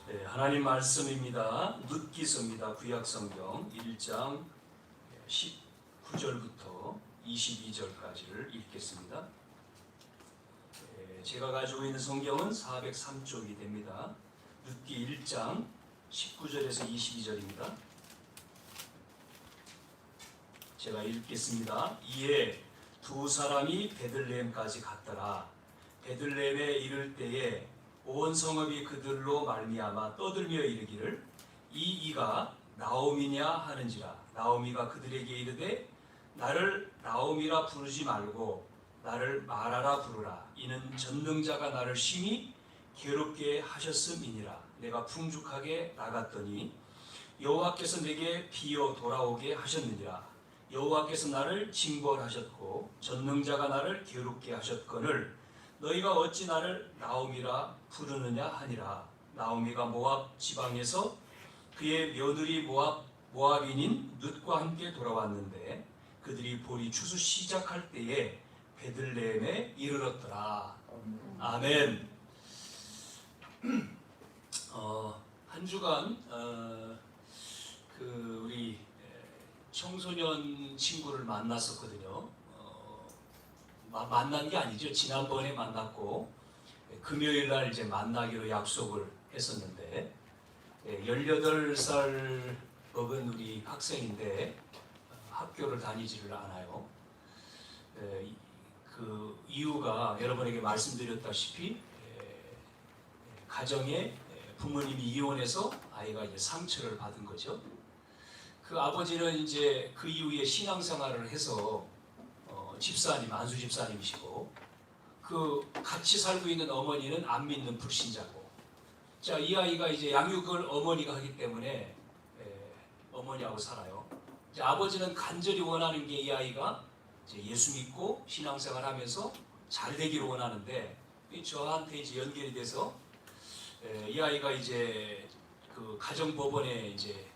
네, 하나님 말씀입니다. 룻기서입니다. 구약성경 1장 19절부터 22절까지를 읽겠습니다. 제가 가지고 있는 성경은 403쪽이 됩니다. 룻기 1장 19절에서 22절입니다. 제가 읽겠습니다. 이에 두 사람이 베들레헴까지 갔더라. 베들레헴에 이를 때에 온 성읍이 그들로 말미암아 떠들며 이르기를 이 이가 나오미냐 하는지라. 나오미가 그들에게 이르되 나를 나오미라 부르지 말고 나를 마라라 부르라. 이는 전능자가 나를 심히 괴롭게 하셨음이니라. 내가 풍족하게 나갔더니 여호와께서 내게 비어 돌아오게 하셨느니라. 여호와께서 나를 징벌하셨고 전능자가 나를 괴롭게 하셨거늘 너희가 어찌 나를 나오미라 부르느냐 하니라. 나오미가 모압 지방에서 그의 며느리 모압인인 룻과 함께 돌아왔는데 그들이 보리 추수 시작할 때에 베들레헴에 이르렀더라. 아멘. 한 주간 우리 청소년 친구를 만났었거든요. 만난 게 아니죠. 지난번에 만났고 금요일 날 이제 만나기로 약속을 했었는데 18살 먹은 우리 학생인데 학교를 다니지를 않아요. 그 이유가 여러분에게 말씀드렸다시피 가정에 부모님이 이혼해서 아이가 이제 상처를 받은 거죠. 그 아버지는 이제 그 이후에 신앙생활을 해서 집사님, 안수 집사님이시고 그 같이 살고 있는 어머니는 안 믿는 불신자고. 자, 이 아이가 이제 양육을 어머니가 하기 때문에 어머니하고 살아요. 이제 아버지는 간절히 원하는 게 이 아이가 이제 예수 믿고 신앙생활하면서 잘 되기를 원하는데 저한테 이제 연결이 돼서 이 아이가 이제 그 가정법원에 이제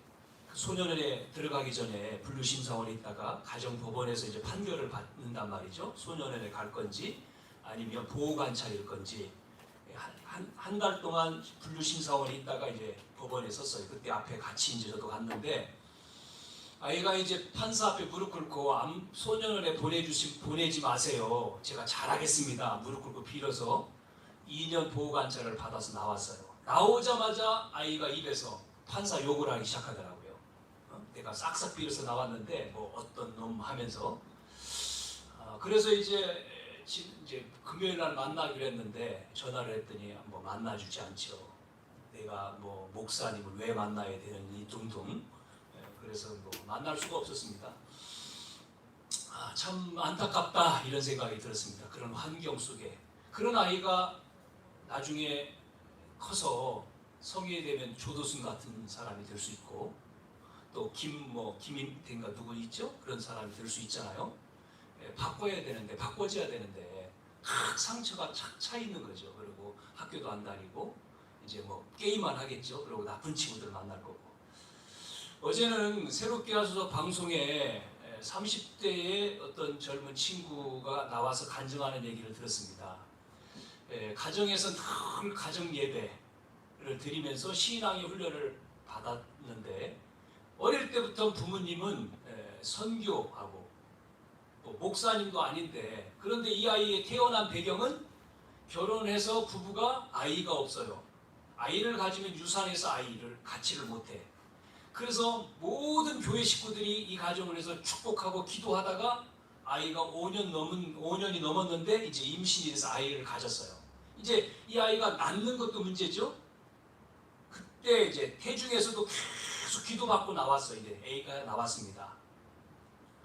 소년원에 들어가기 전에 분류심사원에 있다가 가정법원에서 이제 판결을 받는단 말이죠. 소년원에 갈 건지 아니면 보호관찰일 건지. 한 달 동안 분류심사원에 있다가 이제 법원에 섰어요. 그때 앞에 같이 이제 저도 갔는데 아이가 이제 판사 앞에 무릎 꿇고 소년원에 보내지 마세요. 제가 잘하겠습니다. 무릎 꿇고 빌어서 2년 보호관찰을 받아서 나왔어요. 나오자마자 아이가 입에서 판사 욕을 하기 시작하더라고요. 내가 싹싹 빌어서 나왔는데 뭐 어떤 놈 하면서 그래서 이제 금요일 날 만나기로 했는데 전화를 했더니 뭐 만나주지 않죠. 내가 뭐 목사님을 왜 만나야 되느니 둥둥. 그래서 뭐 만날 수가 없었습니다. 참 안타깝다 이런 생각이 들었습니다. 그런 환경 속에 그런 아이가 나중에 커서 성인이 되면 조도순 같은 사람이 될 수 있고 또 김임태인가 누구 있죠? 그런 사람이 될 수 있잖아요. 바꿔야 되는데 바꿔줘야 되는데 각 상처가 착 차 있는 거죠. 그리고 학교도 안 다니고 이제 뭐 게임만 하겠죠. 그리고 나쁜 친구들 만날 거고. 어제는 새롭게 하소서 방송에 30대의 어떤 젊은 친구가 나와서 간증하는 얘기를 들었습니다. 가정에서 늘 가정 예배를 드리면서 신앙의 훈련을 받았는데 어릴 때부터 부모님은 선교하고 또 목사님도 아닌데 그런데 이 아이의 태어난 배경은 결혼해서 부부가 아이가 없어요. 아이를 가지면 유산해서 아이를 갖지를 못해. 그래서 모든 교회 식구들이 이 가정을 해서 축복하고 기도하다가 아이가 5년이 넘었는데 이제 임신이 돼서 아이를 가졌어요. 이제 이 아이가 낳는 것도 문제죠. 그때 이제 태중에서도 계속 기도받고 나왔어요. 이제 A가 나왔습니다.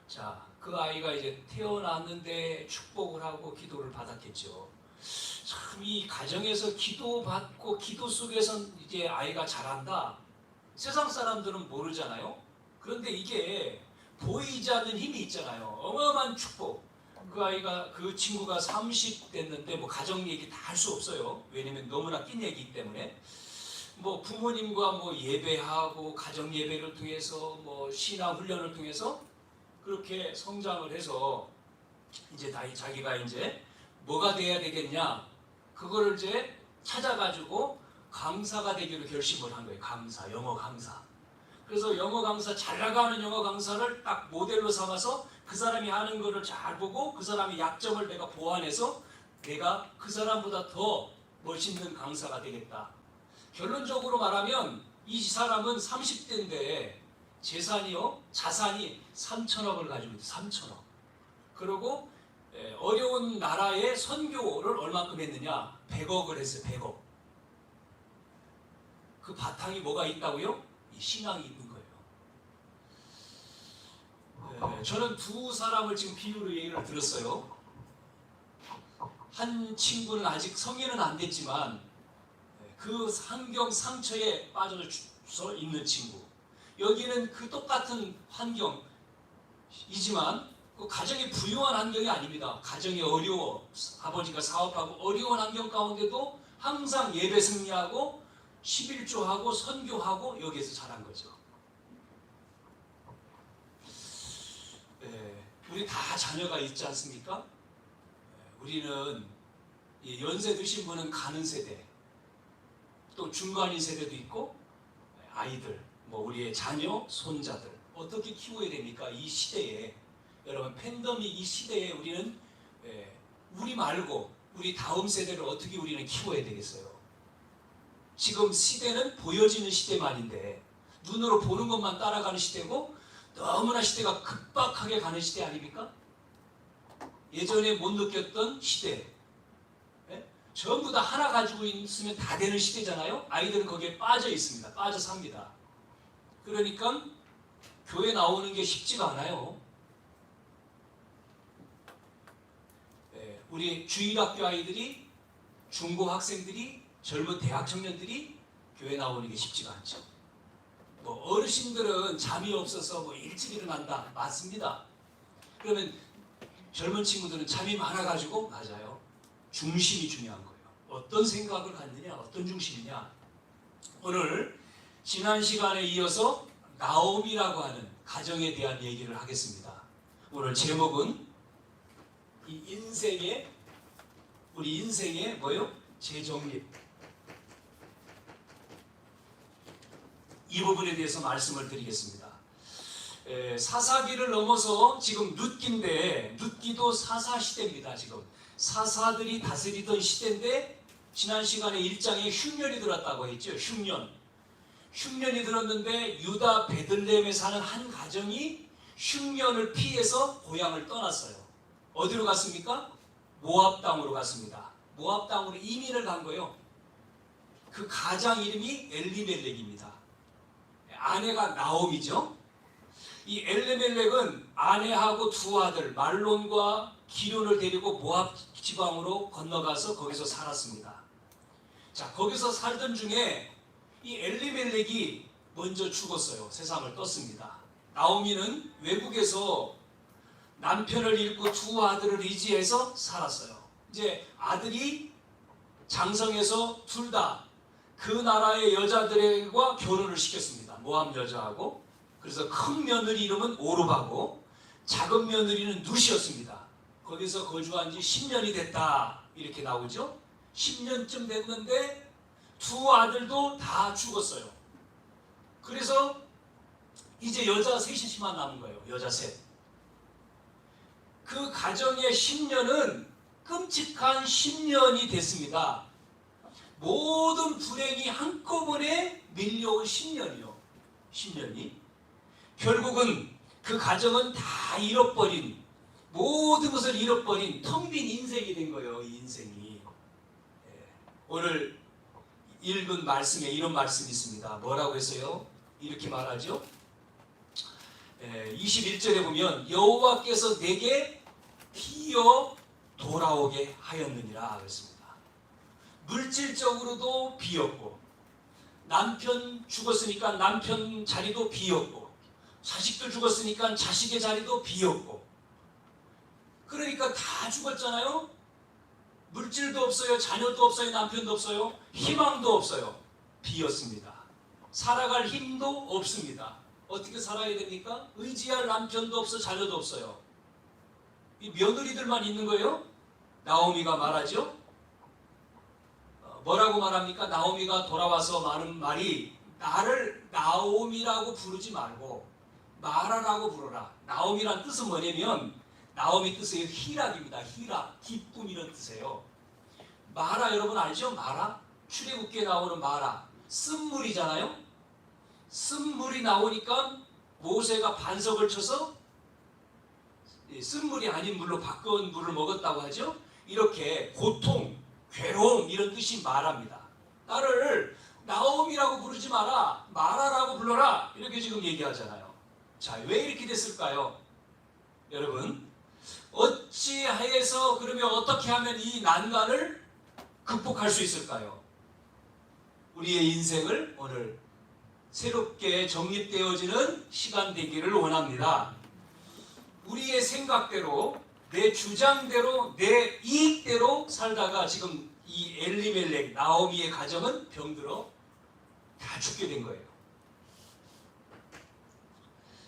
자, 그 아이가 이제 태어났는데 축복을 하고 기도를 받았겠죠. 참 이 가정에서 기도받고 기도 속에서 이제 아이가 자란다. 세상 사람들은 모르잖아요. 그런데 이게 보이지 않는 힘이 있잖아요. 어마어마한 축복. 그 친구가 30 됐는데 뭐 가정 얘기 다 할 수 없어요. 왜냐면 너무나 낀 얘기이기 때문에. 뭐 부모님과 뭐 예배하고 가정 예배를 통해서 뭐 신앙 훈련을 통해서 그렇게 성장을 해서 이제 자기가 이제 뭐가 돼야 되겠냐 그거를 이제 찾아가지고 강사가 되기로 결심을 한 거예요. 강사, 영어 강사. 그래서 영어 강사, 잘 나가는 영어 강사를 딱 모델로 삼아서 그 사람이 하는 거를 잘 보고 그 사람의 약점을 내가 보완해서 내가 그 사람보다 더 멋있는 강사가 되겠다. 결론적으로 말하면 이 사람은 30대인데 자산이 3천억을 가지고 있어요. 3천억. 그리고 어려운 나라에 선교를 얼마큼 했느냐? 100억을 했어요. 100억. 그 바탕이 뭐가 있다고요? 이 신앙이 있는 거예요. 저는 두 사람을 지금 비유로 얘기를 들었어요. 한 친구는 아직 성인은 안 됐지만 그 환경 상처에 빠져서 있는 친구. 여기는 그 똑같은 환경이지만 그 가정이 부유한 환경이 아닙니다. 가정이 어려워. 아버지가 사업하고 어려운 환경 가운데도 항상 예배 승리하고 11조하고 선교하고 여기에서 자란 거죠. 우리 다 자녀가 있지 않습니까? 우리는 연세 드신 분은 가는 세대, 또 중간인 세대도 있고 아이들, 우리의 자녀, 손자들 어떻게 키워야 됩니까? 이 시대에 여러분 팬데믹 이 시대에 우리는 우리 말고 우리 다음 세대를 어떻게 우리는 키워야 되겠어요? 지금 시대는 보여지는 시대만인데 눈으로 보는 것만 따라가는 시대고 너무나 시대가 급박하게 가는 시대 아닙니까? 예전에 못 느꼈던 시대. 전부 다 하나 가지고 있으면 다 되는 시대잖아요. 아이들은 거기에 빠져 있습니다. 빠져 삽니다. 그러니까 교회 나오는 게 쉽지가 않아요. 우리 주일학교 아이들이, 중고 학생들이, 젊은 대학 청년들이 교회 나오는 게 쉽지가 않죠. 어르신들은 잠이 없어서 일찍 일어난다. 맞습니다. 그러면 젊은 친구들은 잠이 많아가지고 맞아요. 중심이 중요한 거예요. 어떤 생각을 갖느냐, 어떤 중심이냐. 오늘 지난 시간에 이어서 나옴이라고 하는 가정에 대한 얘기를 하겠습니다. 오늘 제목은 우리 인생의 뭐요? 재정립. 이 부분에 대해서 말씀을 드리겠습니다. 사사기를 넘어서 지금 룻기인데 룻기도 사사시대입니다. 지금 사사들이 다스리던 시대인데 지난 시간에 1장에 흉년이 들었다고 했죠. 흉년이 들었는데 유다 베들레헴에 사는 한 가정이 흉년을 피해서 고향을 떠났어요. 어디로 갔습니까? 모압 땅으로 갔습니다. 모압 땅으로 이민을 간 거예요. 그 가장 이름이 엘리멜렉입니다. 아내가 나옴이죠. 이 엘리멜렉은 아내하고 두 아들 말론과 기론을 데리고 모압 지방으로 건너가서 거기서 살았습니다. 자, 거기서 살던 중에 이 엘리멜렉이 먼저 죽었어요. 세상을 떴습니다. 나오미는 외국에서 남편을 잃고 두 아들을 의지해서 살았어요. 이제 아들이 장성해서 둘 다 그 나라의 여자들과 결혼을 시켰습니다. 모압 여자하고. 그래서 큰 며느리 이름은 오르바고 작은 며느리는 룻이었습니다. 거기서 거주한 지 10년이 됐다 이렇게 나오죠. 10년쯤 됐는데 두 아들도 다 죽었어요. 그래서 이제 여자 셋이만 남은 거예요. 여자 셋. 그 가정의 10년은 끔찍한 10년이 됐습니다. 모든 불행이 한꺼번에 밀려온 10년이요. 10년이. 결국은 그 가정은 다 잃어버린, 모든 것을 잃어버린 텅 빈 인생이 된 거예요. 이 인생이. 오늘 읽은 말씀에 이런 말씀이 있습니다. 뭐라고 했어요? 이렇게 말하죠. 21절에 보면 여호와께서 내게 피어 돌아오게 하였느니라 그랬습니다. 물질적으로도 비었고 남편 죽었으니까 남편 자리도 비었고 자식들 죽었으니까 자식의 자리도 비었고 그러니까 다 죽었잖아요. 물질도 없어요. 자녀도 없어요. 남편도 없어요. 희망도 없어요. 비었습니다. 살아갈 힘도 없습니다. 어떻게 살아야 됩니까? 의지할 남편도 없어 자녀도 없어요. 이 며느리들만 있는 거예요. 나오미가 말하죠. 뭐라고 말합니까? 나오미가 돌아와서 많은 말이 나를 나오미라고 부르지 말고 마라라고 부르라. 나오미란 뜻은 뭐냐면 나오미 뜻이 희락입니다. 희락, 기쁨 이런 뜻이에요. 마라 여러분 알죠? 마라? 출애굽기에 나오는 마라. 쓴물이잖아요. 쓴물이 나오니까 모세가 반석을 쳐서 쓴물이 아닌 물로 바꾼 물을 먹었다고 하죠. 이렇게 고통, 괴로움 이런 뜻이 마라입니다. 나를 나옴이라고 부르지 마라, 마라라고 불러라 이렇게 지금 얘기하잖아요. 자, 왜 이렇게 됐을까요? 여러분, 어찌하여서 그러면 어떻게 하면 이 난관을 극복할 수 있을까요? 우리의 인생을 오늘 새롭게 정립되어지는 시간 되기를 원합니다. 우리의 생각대로, 내 주장대로, 내 이익대로 살다가 지금 이 엘리멜렉, 나오미의 가정은 병들어 다 죽게 된 거예요.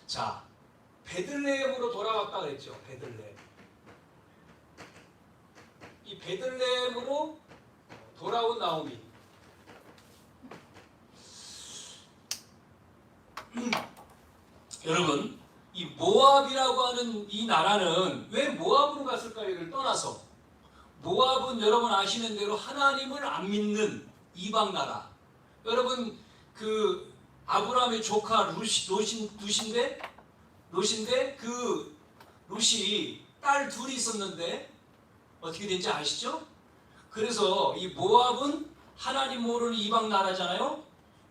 자, 베들레헴으로 돌아왔다 그랬죠. 베들레헴. 이 베들레헴으로 돌아온 나오미. 여러분, 이 모압이라고 하는 이 나라는 왜 모압으로 갔을까요? 이를 떠나서 모압은 여러분 아시는 대로 하나님을 안 믿는 이방 나라. 여러분 그 아브라함의 조카 룻인데 그 룻이 딸 둘이 있었는데 어떻게 된지 아시죠? 그래서 이 모압은 하나님 모르는 이방 나라잖아요.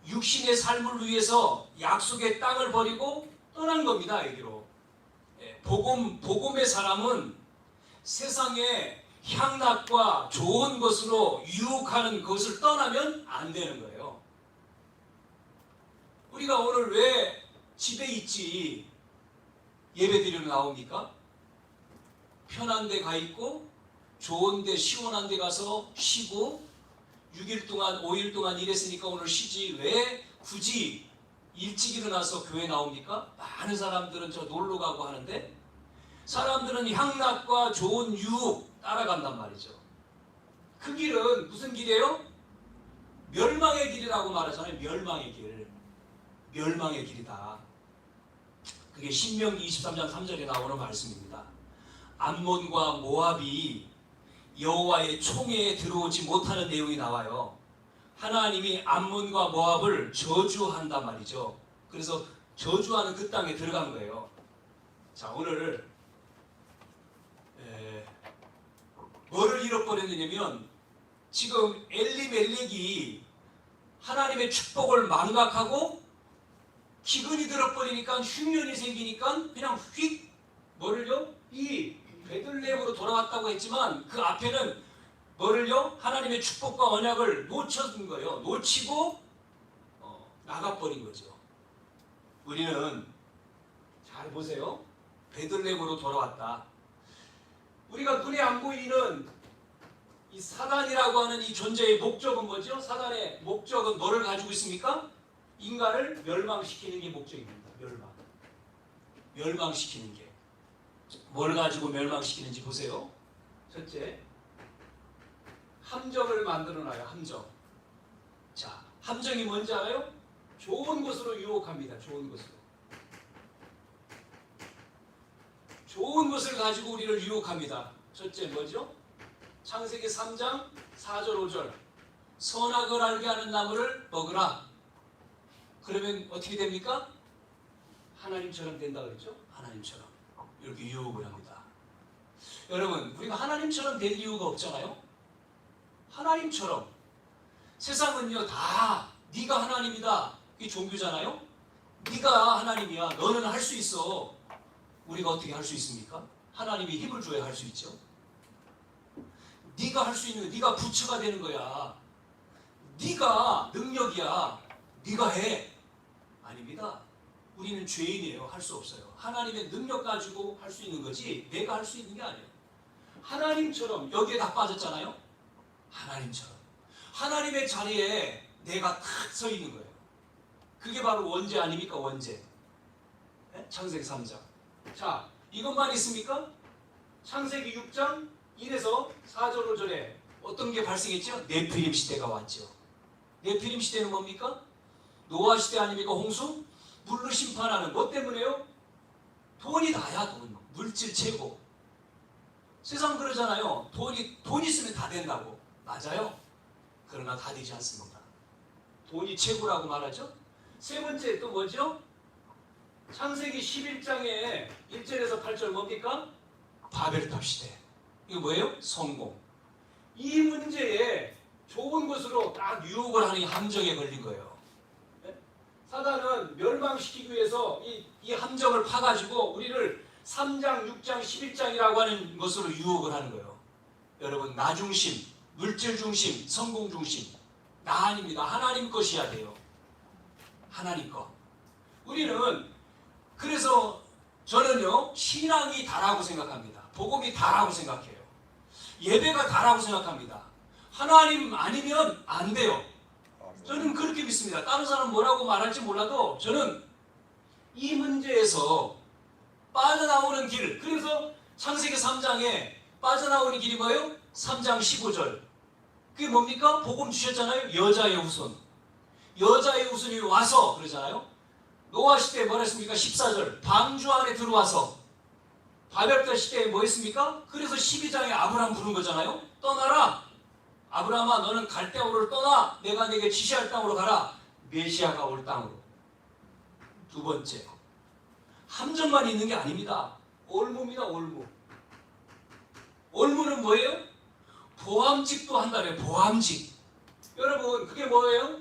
육신의 삶을 위해서 약속의 땅을 버리고 떠난 겁니다. 여기로. 복음의 사람은 세상에 향락과 좋은 것으로 유혹하는 것을 떠나면 안 되는 거예요. 우리가 오늘 왜 집에 있지 예배드리러 나옵니까? 편한 데 가 있고 좋은 데 시원한 데 가서 쉬고 6일 동안 5일 동안 일했으니까 오늘 쉬지 왜 굳이 일찍 일어나서 교회 나옵니까? 많은 사람들은 저 놀러 가고 하는데 사람들은 향락과 좋은 유혹 따라간단 말이죠. 그 길은 무슨 길이에요? 멸망의 길이라고 말하잖아요. 멸망의 길. 멸망의 길이다. 그게 신명기 23장 3절에 나오는 말씀입니다. 암몬과 모압이 여호와의 총회에 들어오지 못하는 내용이 나와요. 하나님이 암몬과 모압을 저주한단 말이죠. 그래서 저주하는 그 땅에 들어간 거예요. 자, 오늘 뭐를 잃어버렸느냐면 지금 엘리멜렉이 하나님의 축복을 망각하고 기근이 들어버리니까 흉년이 생기니까 그냥 휙 뭐를요? 이 베들레헴으로 돌아왔다고 했지만 그 앞에는 뭐를요? 하나님의 축복과 언약을 놓쳤던 거예요. 놓치고 나가버린 거죠. 우리는 잘 보세요. 베들레헴으로 돌아왔다. 우리가 눈에 안 보이는 이 사단이라고 하는 이 존재의 목적은 뭐죠? 사단의 목적은 뭐를 가지고 있습니까? 인간을 멸망시키는 게 목적입니다. 멸망시키는 게. 뭘 가지고 멸망시키는지 보세요. 첫째, 함정을 만들어놔요. 함정. 자, 함정이 뭔지 알아요? 좋은 것으로 유혹합니다. 좋은 것으로. 좋은 것을 가지고 우리를 유혹합니다. 첫째 뭐죠? 창세기 3장 4절 5절 선악을 알게 하는 나무를 먹으라. 그러면 어떻게 됩니까? 하나님처럼 된다 그랬죠? 하나님처럼. 이렇게 유혹을 합니다. 여러분, 우리가 하나님처럼 될 이유가 없잖아요? 하나님처럼. 세상은요 다 네가 하나님이다. 이게 종교잖아요? 네가 하나님이야. 너는 할 수 있어. 우리가 어떻게 할 수 있습니까? 하나님이 힘을 줘야 할 수 있죠. 네가 할 수 있는 거, 네가 부처가 되는 거야. 네가 능력이야. 네가 해. 아닙니다. 우리는 죄인이에요. 할 수 없어요. 하나님의 능력 가지고 할 수 있는 거지 내가 할 수 있는 게 아니에요. 하나님처럼 여기에 다 빠졌잖아요. 하나님처럼. 하나님의 자리에 내가 탁 서 있는 거예요. 그게 바로 원죄 아닙니까? 원죄. 창세기 3장. 자, 이것만 있습니까? 창세기 6장 1에서 4절 5절에 어떤 게 발생했죠? 네피림 시대가 왔죠. 네피림 시대는 뭡니까? 노아 시대 아닙니까? 홍수? 물로 심판하는 뭐 때문에요? 돈이 다야 돈. 물질 최고. 세상 그러잖아요. 돈 있으면 다 된다고. 맞아요. 그러나 다 되지 않습니다. 돈이 최고라고 말하죠. 세 번째 또 뭐죠? 창세기 11장에 1절에서 8절 뭡니까? 바벨탑 시대. 이거 뭐예요? 성공. 이 문제에 좋은 것으로 딱 유혹을 하는 함정에 걸린 거예요. 사단은 멸망시키기 위해서 이 함정을 파가지고 우리를 3장, 6장, 11장이라고 하는 것으로 유혹을 하는 거예요. 여러분, 나 중심, 물질 중심, 성공 중심. 나 아닙니다. 하나님 것이야 돼요. 하나님 것. 우리는 그래서 저는요, 신앙이 다라고 생각합니다. 복음이 다라고 생각해요. 예배가 다라고 생각합니다. 하나님 아니면 안 돼요. 저는 그렇게 믿습니다. 다른 사람 뭐라고 말할지 몰라도 저는 이 문제에서 빠져나오는 길, 그래서 창세기 3장에 빠져나오는 길이 뭐예요? 3장 15절. 그게 뭡니까? 복음 주셨잖아요. 여자의 후손. 여자의 후손이 와서 그러잖아요. 노아 시대에 뭐 했습니까? 14절. 방주 안에 들어와서. 바벨탑 시대에 뭐 했습니까? 그래서 12장에 아브라함 부른 거잖아요. 떠나라. 아브라함아, 너는 갈대아우를 떠나. 내가 네게 지시할 땅으로 가라. 메시아가 올 땅으로. 두 번째, 함정만 있는 게 아닙니다. 올무입니다. 올무. 올무는 뭐예요? 보암직도 한다래요. 보암직. 여러분, 그게 뭐예요?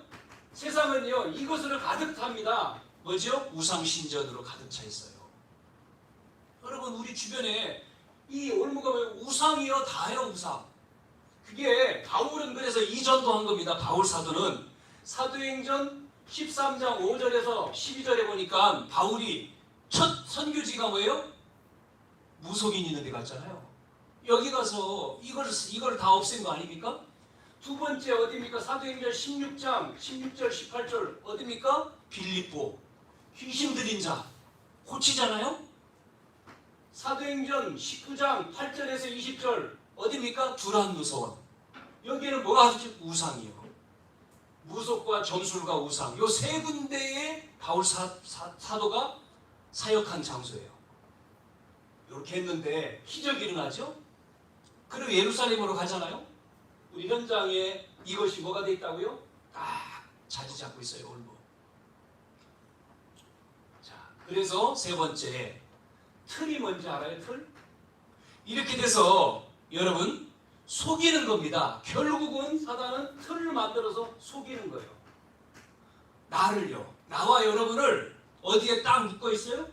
세상은요, 이것으로 가득 탑니다. 뭐죠? 우상신전으로 가득 차 있어요. 여러분, 우리 주변에 이 올무가 뭐예요? 우상이요, 다요, 우상. 그게 바울은 그래서 이전도 한 겁니다. 바울 사도는 사도행전 13장 5절에서 12절에 보니까 바울이 첫 선교지가 뭐예요? 무속인 있는 데 갔잖아요. 여기 가서 이걸 다 없앤 거 아닙니까? 두 번째 어디입니까? 사도행전 16장 16절 18절 어디입니까? 빌립보. 귀신 들린 자 고치잖아요. 사도행전 19장 8절에서 20절 어디입니까? 두란노서원. 여기에는 뭐가 하죠? 우상이요. 무속과 점술과 우상. 요 세 군데에 바울 사도가 사역한 장소예요. 이렇게 했는데 기적이 일어나죠. 그리고 예루살렘으로 가잖아요. 우리 현장에 이것이 뭐가 돼 있다고요? 딱 자리 잡고 있어요. 올무. 자, 그래서 세 번째 틀이 뭔지 알아요? 틀? 이렇게 돼서 여러분 속이는 겁니다. 결국은 사단은 틀을 만들어서 속이는 거예요. 나를요. 나와 여러분을 어디에 딱 묶어 있어요?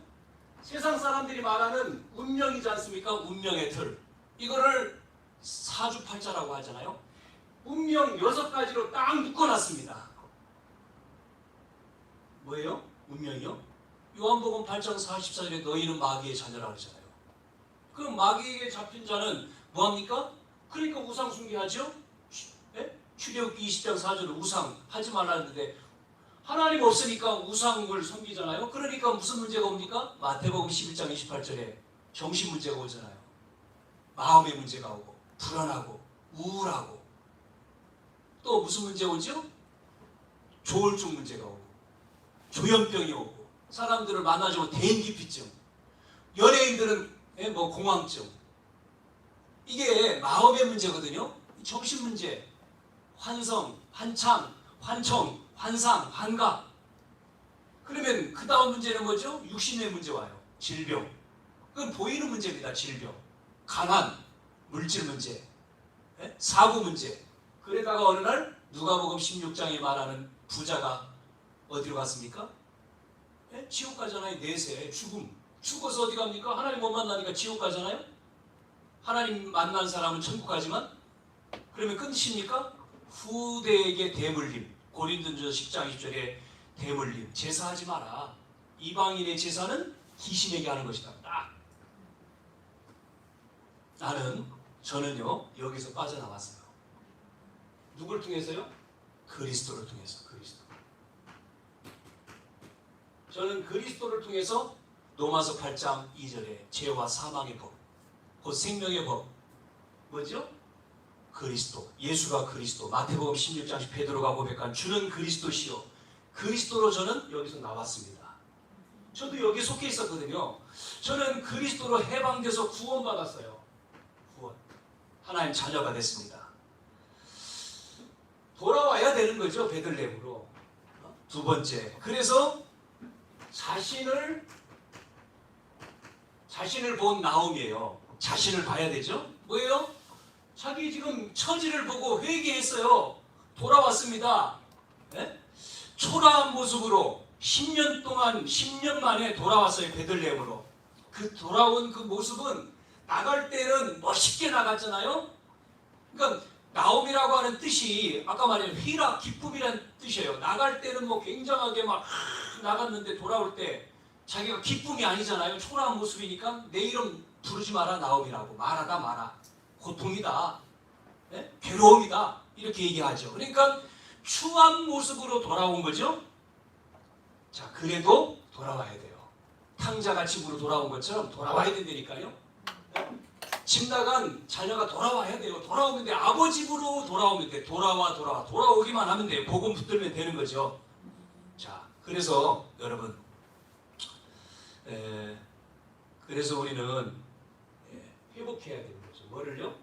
세상 사람들이 말하는 운명이지 않습니까? 운명의 틀. 이거를 사주팔자라고 하잖아요. 운명 6가지로 딱 묶어놨습니다. 뭐예요? 운명이요? 요한복음 8장 44절에 너희는 마귀의 자녀라고 하잖아요. 그 마귀에게 잡힌 자는 뭐합니까? 그러니까 우상 숭배하죠? 네? 출애굽기 20장 4절은 우상 하지 말라는데 하나님 없으니까 우상을 섬기잖아요. 그러니까 무슨 문제가 옵니까? 마태복음 11장 28절에 정신 문제가 오잖아요. 마음의 문제가 오고 불안하고 우울하고 또 무슨 문제가 오죠? 조울증 문제가 오고 조현병이 오고 사람들을 만나지 못한 대인기피증, 연예인들은 뭐 공황증. 이게 마음의 문제거든요. 정신 문제, 환성, 환참, 환청, 환상, 환각. 그러면 그 다음 문제는 뭐죠? 육신의 문제 와요. 질병. 그건 보이는 문제입니다. 질병. 가난, 물질 문제, 사고 문제. 그러다가 어느 날 누가복음 16장에 말하는 부자가 어디로 갔습니까? 지옥 가잖아요. 내세, 죽음. 죽어서 어디 갑니까? 하나님 못 만나니까 지옥 가잖아요. 하나님 만난 사람은 천국 가지만 그러면 끝입니까? 후대에게 대물림. 고린도전서 10장 20절에 대물림. 제사하지 마라. 이방인의 제사는 귀신에게 하는 것이다. 딱. 저는요 여기서 빠져나왔어요. 누굴 통해서요? 그리스도를 통해서. 그리스도. 저는 그리스도를 통해서 로마서 8장 2절에 죄와 사망의 법, 곧 생명의 법, 뭐죠? 그리스도, 예수가 그리스도, 마태복음 16장 베드로가 고백한 주는 그리스도시요, 그리스도로 저는 여기서 나왔습니다. 저도 여기 속해 있었거든요. 저는 그리스도로 해방돼서 구원받았어요. 구원. 하나님 자녀가 됐습니다. 돌아와야 되는 거죠, 베들레헴으로. 두 번째, 그래서 자신을 본 나옴이에요. 자신을 봐야 되죠. 뭐예요? 자기 지금 처지를 보고 회개했어요. 돌아왔습니다. 네? 초라한 모습으로 10년 동안 10년 만에 돌아왔어요. 베들레헴으로. 그 돌아온 그 모습은 나갈 때는 멋있게 나갔잖아요. 그러니까 나옴이라고 하는 뜻이 아까 말한 희락, 기쁨이라는 뜻이에요. 나갈 때는 뭐 굉장하게 막 나갔는데 돌아올 때 자기가 기쁨이 아니잖아요. 초라한 모습이니까 내 이름 부르지 마라 나옴이라고. 말하다 마라. 고통이다. 네? 괴로움이다. 이렇게 얘기하죠. 그러니까 추한 모습으로 돌아온 거죠. 자, 그래도 돌아와야 돼요. 탕자가 집으로 돌아온 것처럼 돌아와야 된다니까요. 네? 집 나간 자녀가 돌아와야 돼요. 돌아오면 돼. 아버지 집으로 돌아오면 돼. 돌아오기만 하면 돼요. 복음 붙들면 되는 거죠. 자, 그래서 여러분, 그래서 우리는 회복해야 되는 거죠. 뭐를요?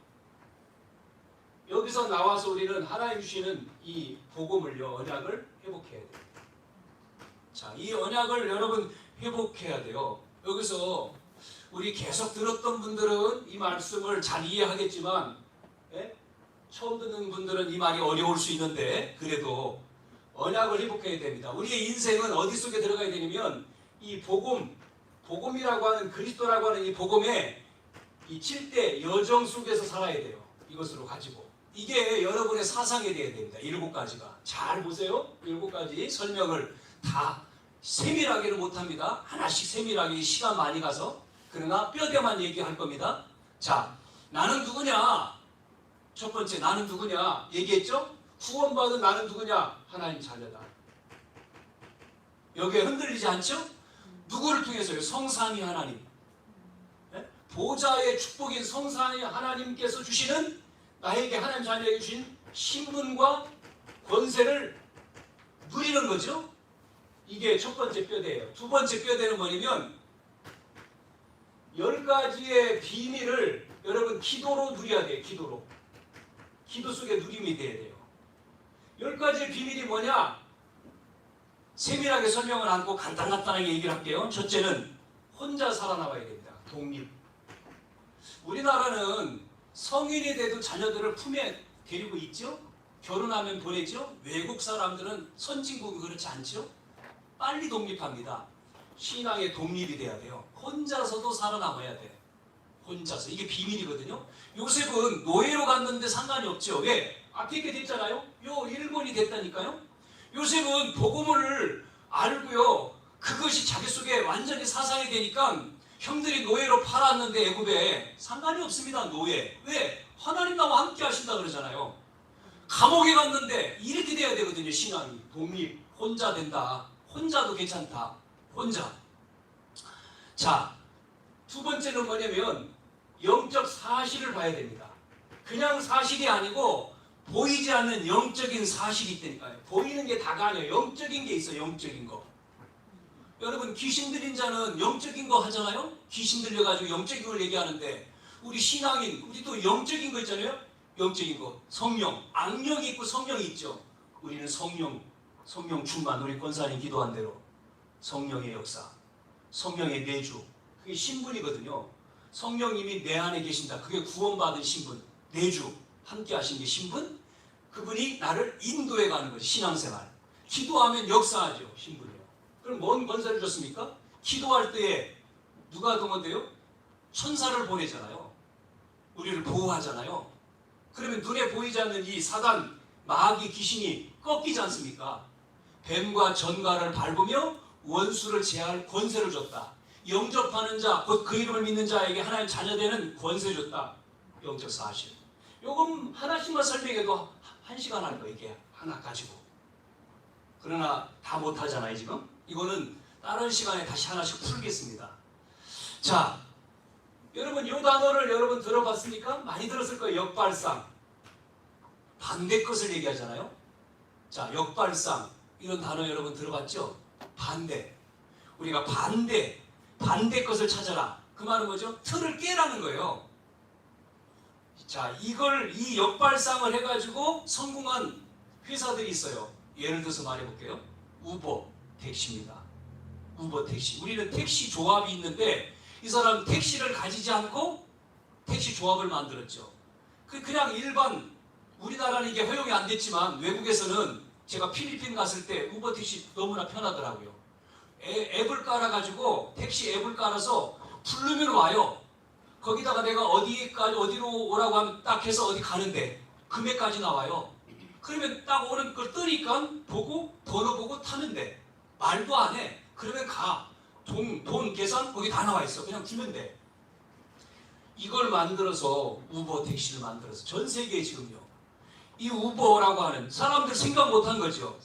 여기서 나와서 우리는 하나님 주시는 이 복음을요, 언약을 회복해야 돼요. 자, 이 언약을 여러분 회복해야 돼요. 여기서 우리 계속 들었던 분들은 이 말씀을 잘 이해하겠지만, 처음 듣는 분들은 이 말이 어려울 수 있는데, 그래도 언약을 회복해야 됩니다. 우리의 인생은 어디 속에 들어가야 되냐면 이 복음이라고 하는, 그리스도라고 하는 이 복음의 이 7대 여정 속에서 살아야 돼요. 이것으로 가지고. 이게 여러분의 사상이 되어야 됩니다. 7가지가. 잘 보세요. 7가지 설명을 다 세밀하게는 못합니다. 하나씩 세밀하게 시간 많이 가서. 그러나 뼈대만 얘기할 겁니다. 자, 나는 누구냐? 첫 번째, 나는 누구냐? 얘기했죠? 구원받은 나는 누구냐? 하나님 자녀다. 여기에 흔들리지 않죠? 누구를 통해서요? 성삼위 하나님. 보좌의 축복인 성삼위 하나님께서 주시는, 나에게 하나님 자녀에게 주신 신분과 권세를 누리는 거죠. 이게 첫 번째 뼈대예요. 두 번째 뼈대는 뭐냐면 10가지의 비밀을 여러분 기도로 누려야 돼요. 기도로. 기도 속에 누림이 돼야 돼요. 10가지의 비밀이 뭐냐? 세밀하게 설명을 않고 간단하게 얘기를 할게요. 첫째는 혼자 살아남아야 됩니다. 독립. 우리나라는 성인이 돼도 자녀들을 품에 데리고 있죠? 결혼하면 보내죠? 외국 사람들은 선진국은 그렇지 않죠? 빨리 독립합니다. 신앙의 독립이 돼야 돼요. 혼자서도 살아남아야 돼. 혼자서. 이게 비밀이거든요. 요셉은 노예로 갔는데 상관이 없죠. 왜? 앞에 있게 됐잖아요. 일본이 됐다니까요. 요셉은 복음을 알고요. 그것이 자기 속에 완전히 사상이 되니까 형들이 노예로 팔았는데 애굽에 상관이 없습니다. 노예. 왜? 하나님 나와 함께 하신다 그러잖아요. 감옥에 갔는데 이렇게 돼야 되거든요. 신앙이. 독립. 혼자 된다. 혼자도 괜찮다. 혼자. 자, 두 번째는 뭐냐면 영적 사실을 봐야 됩니다. 그냥 사실이 아니고 보이지 않는 영적인 사실이 있다니까요. 보이는 게 다가 아니에요. 영적인 게 있어요. 영적인 거. 여러분, 귀신 들린 자는 영적인 거 하잖아요. 귀신 들려가지고 영적인 걸 얘기하는데 우리 신앙인, 우리도 영적인 거 있잖아요. 영적인 거. 성령. 악령이 있고 성령이 있죠. 우리는 성령 충만. 우리 권사님 기도한 대로 성령의 역사, 성령의 내주. 그게 신분이거든요. 성령님이 내 안에 계신다. 그게 구원받은 신분. 내주. 함께 하신 게 신분. 그분이 나를 인도해 가는 거죠. 신앙생활. 기도하면 역사하죠. 신분이요. 그럼 뭔 권세를 줬습니까? 기도할 때에 누가 동원돼요? 천사를 보내잖아요. 우리를 보호하잖아요. 그러면 눈에 보이지 않는 이 사단, 마귀, 귀신이 꺾이지 않습니까? 뱀과 전갈을 밟으며 원수를 제할 권세를 줬다. 영접하는 자, 곧 그 이름을 믿는 자에게 하나님 자녀되는 권세 줬다. 영적 사실. 요금 하나씩만 설명해도 1시간 할 거예요. 이게 하나 가지고. 그러나 다 못하잖아요. 지금. 이거는 다른 시간에 다시 하나씩 풀겠습니다. 자, 여러분 이 단어를 여러분 들어봤습니까? 많이 들었을 거예요. 역발상. 반대 것을 얘기하잖아요. 자, 역발상 이런 단어 여러분 들어봤죠? 반대. 우리가 반대 것을 찾아라. 그 말은 뭐죠? 틀을 깨라는 거예요. 자, 이 역발상을 해가지고 성공한 회사들이 있어요. 예를 들어서 말해볼게요. 우버 택시입니다. 우버 택시. 우리는 택시 조합이 있는데 이 사람 택시를 가지지 않고 택시 조합을 만들었죠. 그냥 일반 우리나라는 이게 허용이 안 됐지만 외국에서는 제가 필리핀 갔을 때 우버 택시 너무나 편하더라고요. 앱을 깔아가지고 택시 앱을 깔아서 부르면 와요. 거기다가 내가 어디로 오라고 하면 딱 해서 어디 가는데 금액까지 나와요. 그러면 딱 오는 걸 뜨니까 보고 번호 보고 타는데 말도 안 해. 그러면 가. 돈 계산 거기 다 나와 있어. 그냥 주면 돼. 이걸 만들어서 우버 택시를 만들어서 전 세계에 지금요. 이 우버라고 하는 사람들 생각 못한 거죠.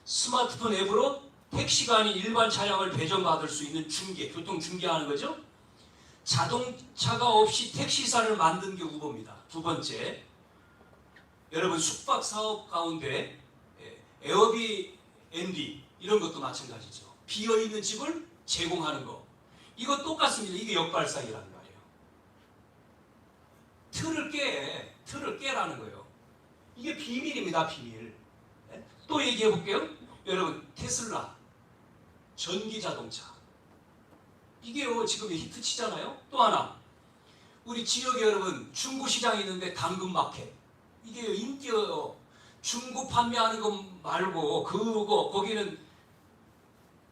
스마트폰 앱으로 택시가 아닌 일반 차량을 배정받을 수 있는 중개, 교통 중개하는 거죠. 자동차가 없이 택시사를 만든 게 우버입니다. 두 번째, 여러분 숙박 사업 가운데 에어비앤비 이런 것도 마찬가지죠. 비어있는 집을 제공하는 거. 이거 똑같습니다. 이게 역발상이라는 말이에요. 틀을 깨라는 거예요. 이게 비밀입니다. 비밀. 또 얘기해 볼게요. 여러분 테슬라 전기자동차 이게요 지금 히트치잖아요. 또 하나 우리 지역에 여러분 중고시장이 있는데 당근마켓 이게 인기요. 중고 판매하는 거 말고 그거 거기는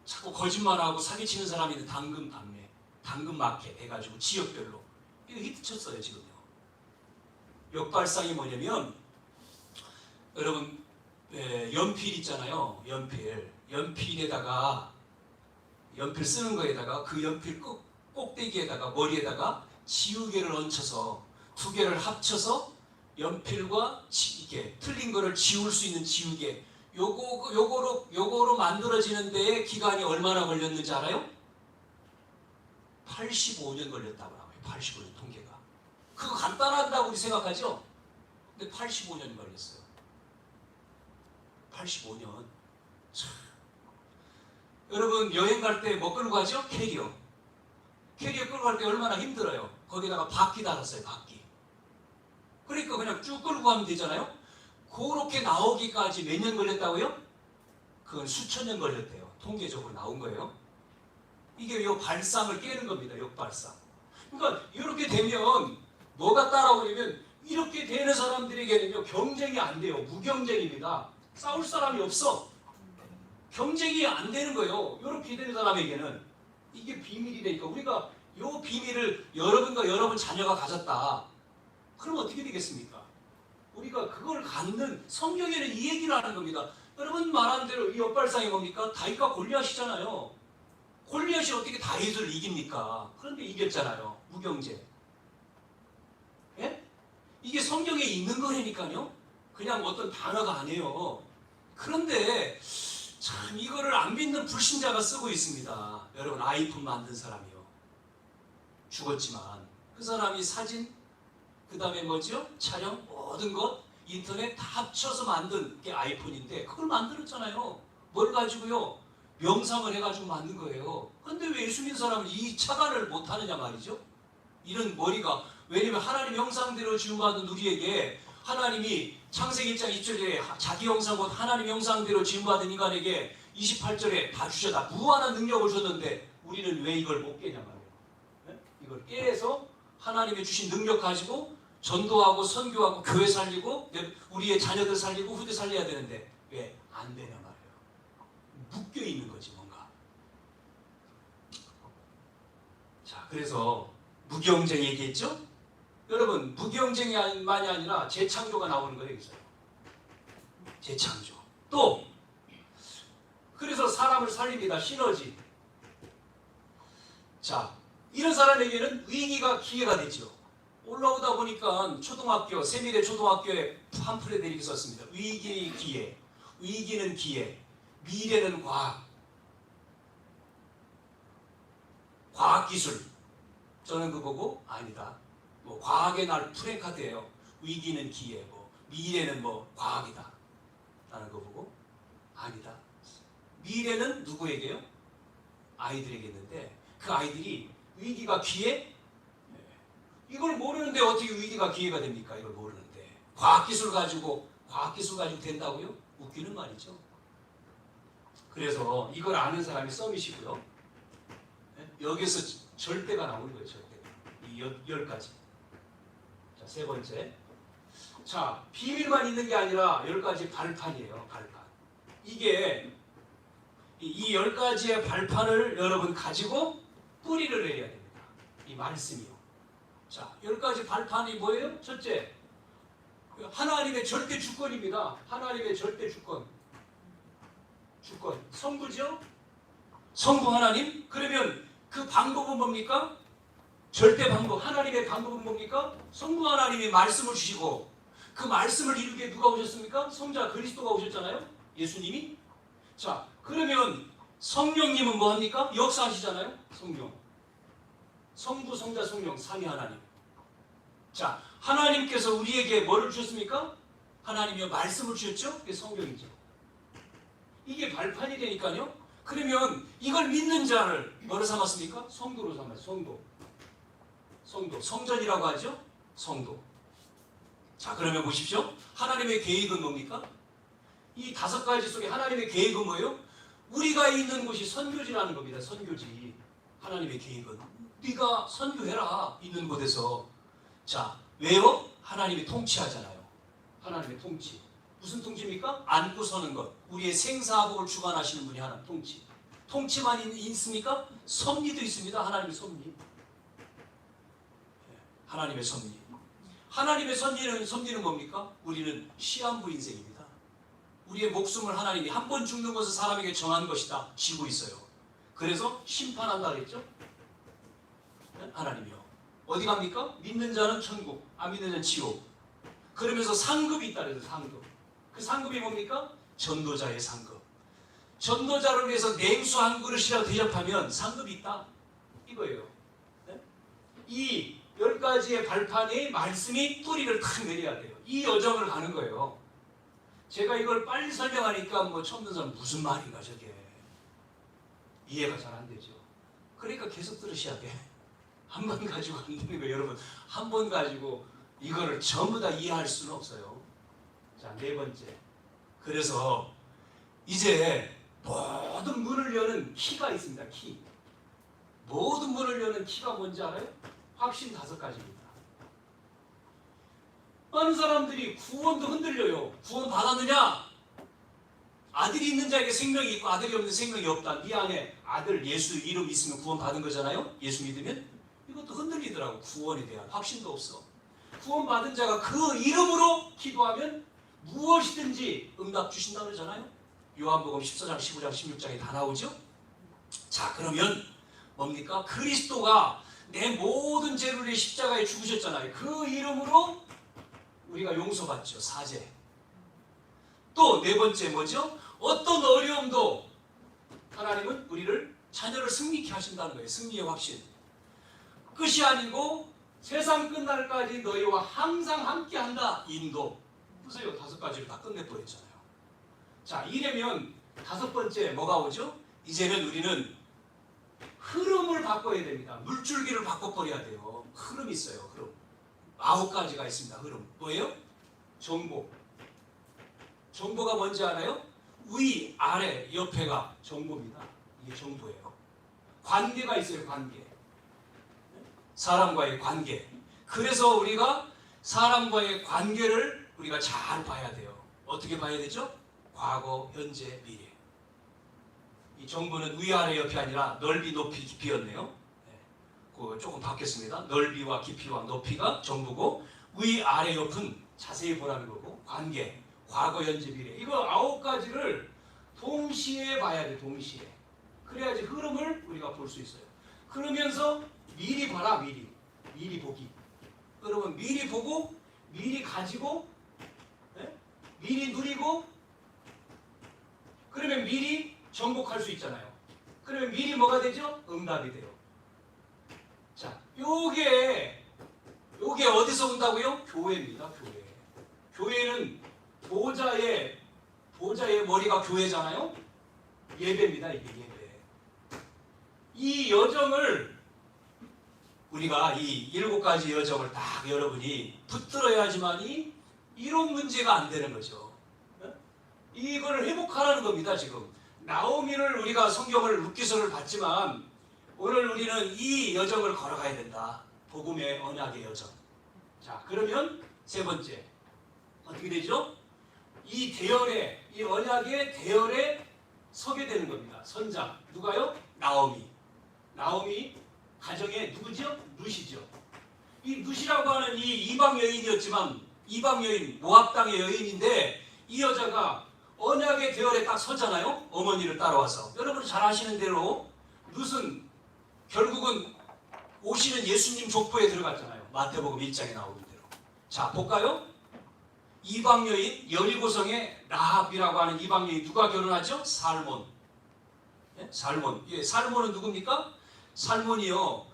자꾸 거짓말하고 사기치는 사람이 있는 당근 판매 당근마켓 해가지고 지역별로 이거 히트쳤어요 지금요. 역발상이 뭐냐면 여러분 연필 있잖아요. 연필에다가 연필 쓰는 거에다가 그 연필 꼭대기에다가 머리에다가 지우개를 얹혀서 두 개를 합쳐서 연필과 이렇게 틀린 거를 지울 수 있는 지우개 요거로 만들어지는 데에 기간이 얼마나 걸렸는지 알아요? 85년 걸렸다고 하고요. 85년 통계가. 그거 간단하다고 우리 생각하죠? 근데 85년이 걸렸어요. 85년. 참. 여러분 여행 갈 때 뭐 끌고 가죠? 캐리어 끌고 갈 때 얼마나 힘들어요. 거기다가 바퀴 달았어요. 바퀴. 그러니까 그냥 쭉 끌고 가면 되잖아요. 그렇게 나오기까지 몇 년 걸렸다고요? 그건 수천 년 걸렸대요. 통계적으로 나온 거예요. 이게 요 발상을 깨는 겁니다. 역발상. 그러니까 이렇게 되면 뭐가 따라오냐면 이렇게 되는 사람들에게는요 경쟁이 안 돼요. 무경쟁입니다. 싸울 사람이 없어. 경쟁이 안 되는 거예요. 이렇게 되는 사람에게는 이게 비밀이 되니까 우리가 이 비밀을 여러분과 여러분 자녀가 가졌다. 그럼 어떻게 되겠습니까? 우리가 그걸 갖는 성경에는 이 얘기를 하는 겁니다. 여러분 말한 대로 이 역발상이 뭡니까? 다윗과 골리앗이잖아요. 골리앗이 어떻게 다윗을 이깁니까? 그런데 이겼잖아요. 무경쟁. 예? 이게 성경에 있는 거라니까요. 그냥 어떤 단어가 아니에요. 그런데 참 이거를 안 믿는 불신자가 쓰고 있습니다. 여러분 아이폰 만든 사람이요. 죽었지만 그 사람이 사진 그 다음에 뭐죠? 촬영 모든 것 인터넷 다 합쳐서 만든 게 아이폰인데 그걸 만들었잖아요. 뭘 가지고요? 명상을 해가지고 만든 거예요. 그런데 왜 예수 믿는 사람은 이 차관을 못하느냐 말이죠. 이런 머리가 왜냐면 하나님 형상대로 지음받은 우리에게 하나님이 창세기 1장 2절에 자기 형상 곧 하나님 형상대로 지음받은 인간에게 28절에 다 주셔다 무한한 능력을 줬는데 우리는 왜 이걸 못 깨냐 말이에요. 네? 이걸 깨서 하나님이 주신 능력 가지고 전도하고 선교하고 교회 살리고 우리의 자녀들 살리고 후대 살려야 되는데 왜 안 되냐 말이에요. 묶여 있는 거지 뭔가. 자 그래서 무경쟁 얘기했죠? 여러분 무경쟁만이 아니라 재창조가 나오는 거예요. 여기서. 재창조. 또 그래서 사람을 살립니다. 시너지. 자 이런 사람에게는 위기가 기회가 되죠. 올라오다 보니까 초등학교 세미대 초등학교에 팜플렛 이렇게 썼습니다. 위기 기회, 위기는 기회, 미래는 과학, 과학기술. 저는 그거 보고 아니다. 뭐 과학의 날 프랭카드예요. 위기는 기회, 뭐 미래는 뭐 과학이다 라는 거 보고 아니다. 미래는 누구에게요? 아이들에게 있는데 그 아이들이 위기가 기회? 이걸 모르는데 어떻게 위기가 기회가 됩니까? 이걸 모르는데 과학기술 가지고 된다고요? 웃기는 말이죠. 그래서 이걸 아는 사람이 썸이시고요. 여기서 절대가 나오는 거예요. 절대가. 이 10가지. 자, 세 번째. 자, 비밀만 있는 게 아니라 10가지 발판이에요. 발판. 이게 이 10가지의 발판을 여러분 가지고 뿌리를 내려야 됩니다. 이 말씀이요. 자, 10가지 발판이 뭐예요? 첫째, 하나님의 절대 주권입니다. 하나님의 절대 주권. 성부죠? 성부 하나님? 그러면 그 방법은 뭡니까? 절대 방법. 하나님의 방법은 뭡니까? 성부 하나님이 말씀을 주시고 그 말씀을 이루게 누가 오셨습니까? 성자 그리스도가 오셨잖아요. 예수님이. 자, 그러면 성령님은 뭐 합니까? 역사하시잖아요. 성령. 성부, 성자, 성령, 삼위 하나님. 자, 하나님께서 우리에게 뭐를 주셨습니까? 하나님이 말씀을 주셨죠? 그게 성경이죠. 이게 발판이 되니까요. 그러면 이걸 믿는 자를 뭐로 삼았습니까? 성도로 삼았어요. 성도. 성전이라고 하죠? 성도. 자, 그러면 보십시오. 하나님의 계획은 뭡니까? 이 5가지 속에 하나님의 계획은 뭐예요? 우리가 있는 곳이 선교지라는 겁니다. 선교지. 하나님의 계획은 네가 선교해라. 있는 곳에서. 자, 왜요? 하나님이 통치하잖아요. 하나님의 통치. 무슨 통치입니까? 안고 서는 것. 우리의 생사복을 주관하시는 분이 하나님 통치. 통치만 있습니까? 섭리도 있습니다. 하나님의 섭리. 하나님의 섭리. 하나님의 섭리는 뭡니까? 우리는 시한부 인생입니다. 우리의 목숨을 하나님이 한 번 죽는 것을 사람에게 정한 것이다. 지고 있어요. 그래서 심판한다 그랬죠? 하나님이요. 어디 갑니까? 믿는 자는 천국, 안 믿는 자는 지옥. 그러면서 상급이 있다 그래서 상급. 그 상급이 뭡니까? 전도자의 상급. 전도자를 위해서 냉수 한 그릇이라도 대접하면 상급이 있다. 이거예요. 네? 이 10가지의 발판에 말씀이 뿌리를 탁 내려야 돼요. 이 여정을 가는 거예요. 제가 이걸 빨리 설명하니까 뭐 처음 듣는 사람 무슨 말인가 저게. 이해가 잘 안 되죠. 그러니까 계속 들으셔야 돼. 한 번 가지고 안 되는 거예요. 여러분, 한 번 가지고 이거를 전부 다 이해할 수는 없어요. 자, 4번째. 그래서 이제 모든 문을 여는 키가 있습니다. 키. 모든 문을 여는 키가 뭔지 알아요? 확신 5가지입니다. 많은 사람들이 구원도 흔들려요. 구원 받았느냐? 아들이 있는 자에게 생명이 있고 아들이 없는 생명이 없다. 네 안에 아들 예수 이름 있으면 구원 받은 거잖아요. 예수 믿으면. 이것도 흔들리더라고. 구원에 대한 확신도 없어. 구원 받은 자가 그 이름으로 기도하면 무엇이든지 응답 주신다고 그러잖아요. 요한복음 14장, 15장, 16장에 다 나오죠. 자, 그러면 뭡니까? 그리스도가 내 모든 죄를 위해 십자가에 죽으셨잖아요. 그 이름으로 우리가 용서받죠. 사죄. 또 4번째 뭐죠? 어떤 어려움도 하나님은 우리를 자녀를 승리케 하신다는 거예요. 승리의 확신. 끝이 아니고 세상 끝날까지 너희와 항상 함께한다. 인도. 보세요. 5가지를 다 끝내버렸잖아요. 자, 이래면 5번째 뭐가 오죠? 이제는 우리는 흐름을 바꿔야 됩니다. 물줄기를 바꿔버려야 돼요. 흐름이 있어요. 흐름. 9가지가 있습니다. 흐름. 뭐예요? 정보. 정보가 뭔지 알아요? 위, 아래, 옆에가 정보입니다. 이게 정보예요. 관계가 있어요. 관계. 사람과의 관계. 그래서 우리가 사람과의 관계를 우리가 잘 봐야 돼요. 어떻게 봐야 되죠? 과거, 현재, 미래. 이 정보는 위아래 옆이 아니라 넓이, 높이, 깊이였네요. 네. 그거 조금 바뀌었습니다. 넓이와 깊이와 높이가 정보고 위아래 옆은 자세히 보라는 거고 관계, 과거, 현재, 미래. 이거 9가지를 동시에 봐야 돼. 동시에. 그래야지 흐름을 우리가 볼 수 있어요. 그러면서 미리 봐라. 미리 보기. 여러분 미리 보고 미리 가지고 네? 미리 누리고 그러면 미리 정복할 수 있잖아요. 그러면 미리 뭐가 되죠? 응답이 돼요. 자, 요게 어디서 온다고요? 교회입니다. 교회는 보좌의 머리가 교회잖아요. 예배입니다. 이게 예배. 이 여정을 우리가 이 7가지 여정을 딱 여러분이 붙들어야지만이 이런 문제가 안 되는 거죠. 이걸 회복하라는 겁니다. 지금 나오미를 우리가 성경을 룻기서를 봤지만 오늘 우리는 이 여정을 걸어가야 된다. 복음의 언약의 여정. 자, 그러면 세 번째 어떻게 되죠? 이 대열에, 이 언약의 대열에 서게 되는 겁니다. 선장 누가요? 나오미. 나오미 가정의 누구죠? 룻이죠. 이 룻이라고 하는 이 이방 여인이었지만 이방 여인, 모압 땅의 여인인데 이 여자가 언약의 대열에 딱 서잖아요. 어머니를 따라와서. 여러분 잘 아시는 대로 룻은 결국은 오시는 예수님 족보에 들어갔잖아요. 마태복음 1장에 나오는 대로. 자, 볼까요? 이방 여인 여리고성의 라합이라고 하는 이방 여인 누가 결혼하죠? 살몬. 네? 살몬. 예, 살몬은 누굽니까? 살몬이요.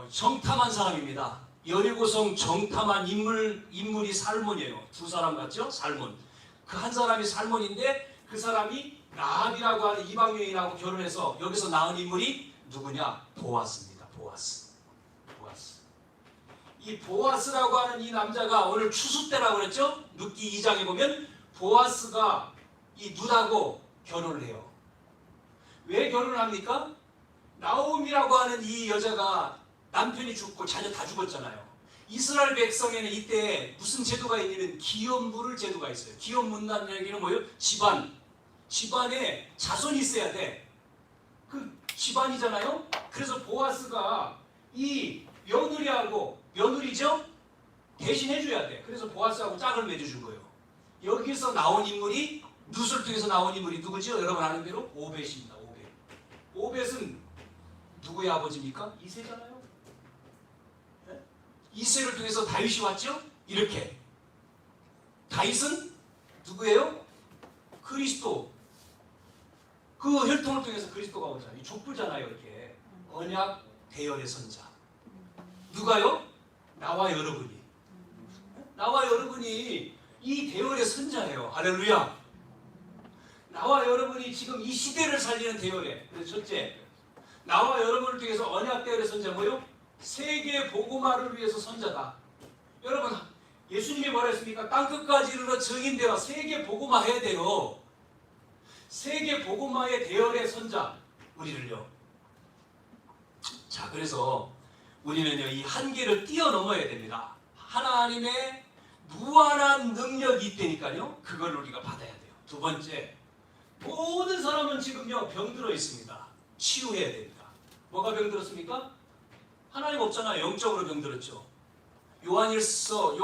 정탐한 사람입니다. 여리고성 정탐한 인물이 살몬이에요. 두 사람 같죠? 살몬. 그 한 사람이 살몬인데 그 사람이 라합이라고 하는 이방 여인하고 결혼해서 여기서 낳은 인물이 누구냐? 보아스입니다. 보아스. 이 보아스라고 하는 이 남자가 오늘 추수 때라고 그랬죠? 룻기 2장에 보면 보아스가 이 룻하고 결혼을 해요. 왜 결혼을 합니까? 나오미라고 하는 이 여자가 남편이 죽고 자녀 다 죽었잖아요. 이스라엘 백성에는 이때 무슨 제도가 있냐면 기업물을 제도가 있어요. 기업문이라는 얘기는 뭐예요? 집안에 자손이 있어야 돼. 그 집안이잖아요. 그래서 보아스가 이 며느리죠? 대신 해줘야 돼. 그래서 보아스하고 짝을 맺어준 거예요. 여기서 나온 인물이 룻을 통해서 나온 인물이 누구죠? 여러분 아는 대로 오벳입니다. 오벳은 누구의 아버지입니까? 이새잖아요. 네? 이새를 통해서 다윗이 왔죠? 이렇게. 다윗은 누구예요? 그리스도. 그 혈통을 통해서 그리스도가 오잖아요. 이 족부잖아요. 이렇게. 언약 대열의 선자. 누가요? 나와 여러분이. 나와 여러분이 이 대열의 선자예요. 할렐루야. 나와 여러분이 지금 이 시대를 살리는 대열에. 그래서 첫째, 나와 여러분을 통해서 언약 대열의 선자 뭐요? 세계 복음화를 위해서 선자다. 여러분 예수님이 뭐라 했습니까? 땅끝까지 이르러 증인되어 세계 복음화 해야 돼요. 세계 복음화의 대열의 선자 우리를요. 자, 그래서 우리는요 이 한계를 뛰어넘어야 됩니다. 하나님의 무한한 능력이 있다니까요. 그걸 우리가 받아야 돼요. 두 번째, 모든 사람은 지금요 병들어 있습니다. 치유해야 됩니다. 뭐가 병들었습니까? 하나님 없잖아요. 영적으로 병들었죠. 요한 3서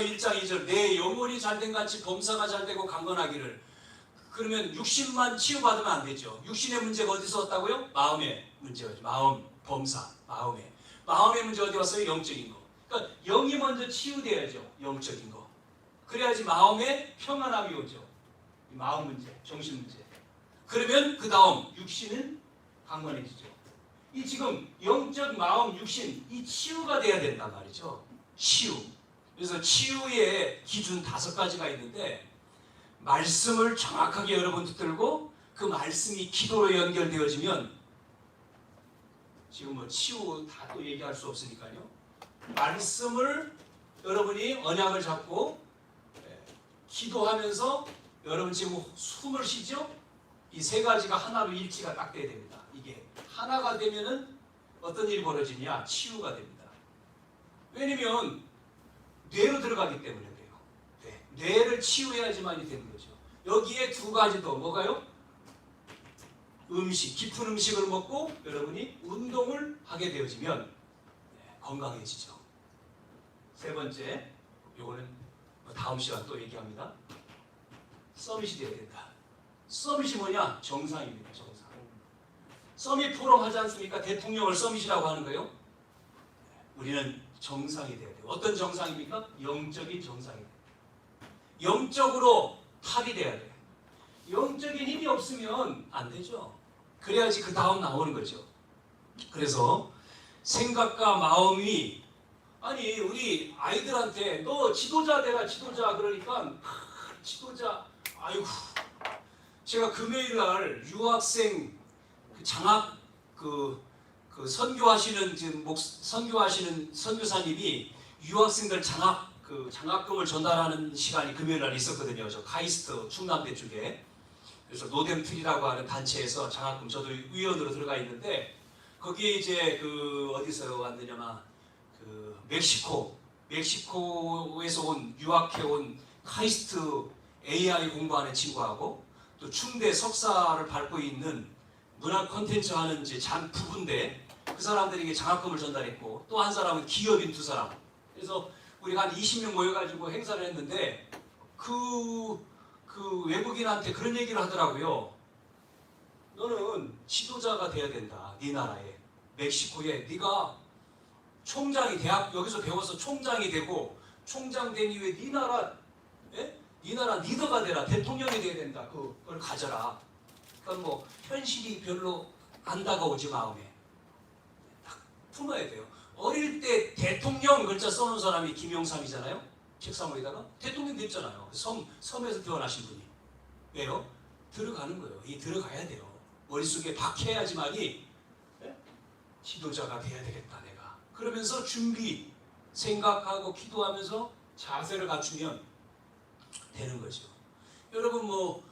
1장 2절 내 영혼이 잘된 같이 범사가 잘되고 강건하기를. 그러면 육신만 치유받으면 안 되죠. 육신의 문제가 어디서 왔다고요? 마음의 문제죠. 범사, 마음의 문제 어디 왔어요? 영적인 거. 그러니까 영이 먼저 치유돼야죠. 영적인 거. 그래야지 마음의 평안함이 오죠. 마음 문제, 정신 문제. 그러면 그 다음 육신은 강건해지죠. 이 지금 영적, 마음, 육신 이 치유가 돼야 된단 말이죠. 치유. 그래서 치유의 기준 5가지가 있는데 말씀을 정확하게 여러분 붙들고 그 말씀이 기도로 연결되어지면 지금 뭐 치유 다 또 얘기할 수 없으니까요. 말씀을 여러분이 언약을 잡고 기도하면서 여러분 지금 숨을 쉬죠? 이 3가지가 하나로 일치가 딱 돼야 됩니다. 이게 하나가 되면은 어떤 일이 벌어지냐? 치유가 됩니다. 왜냐면 뇌로 들어가기 때문에 그래요. 뇌를 치유해야지만이 되는 거죠. 여기에 2가지 더 뭐가요? 음식, 깊은 음식을 먹고 여러분이 운동을 하게 되어지면 건강해지죠. 3번째, 요거는 다음 시간 또 얘기합니다. 서밋이 되어야 된다. 서밋이 뭐냐? 정상입니다. 정상. 서밋 포럼 하지 않습니까? 대통령을 서밋이라고 하는 거예요. 우리는 정상이 돼야 돼요. 어떤 정상입니까? 영적인 정상이 돼요. 영적으로 탑이 돼야 돼요. 영적인 힘이 없으면 안 되죠. 그래야지 그 다음 나오는 거죠. 그래서 생각과 마음이 아니 우리 아이들한테 너 지도자 되라 지도자 그러니까 지도자 아이고 제가 금요일 날 유학생 그 장학 그 선교하시는 지금 선교하시는 선교사님이 유학생들 장학금을 전달하는 시간이 금요일 날 있었거든요. 저 카이스트 충남대 쪽에. 그래서 노뎀트리라고 하는 단체에서 장학금 저도 위원으로 들어가 있는데 거기에 이제 그 어디서 왔느냐만 그 멕시코에서 유학해 온 카이스트 AI 공부하는 친구하고 또 충대 석사를 밟고 있는 문화 콘텐츠 하는 이제 부부인데 그 사람들에게 장학금을 전달했고 또 한 사람은 기업인 두 사람. 그래서 우리가 한 20명 모여가지고 행사를 했는데 그 외국인한테 그런 얘기를 하더라고요. 너는 지도자가 돼야 된다. 네 나라에 멕시코에 네가 총장이 대학 여기서 배워서 총장이 되고 총장 된 이후에 네 나라 리더가 되라. 대통령이 돼야 된다. 그걸 가져라. 그러니까 뭐 현실이 별로 안 다가오지 마음에 딱 품어야 돼요. 어릴 때 대통령 글자 써놓은 사람이 김영삼이잖아요. 책상 위에다가 대통령 됐잖아요. 섬에서 태어나신 분이. 왜요? 들어가는 거예요. 이 들어가야 돼요. 머릿속에 박혀야지만이 지도자가 돼야 되겠다 내가. 그러면서 준비, 생각하고 기도하면서 자세를 갖추면 되는 거죠. 여러분 뭐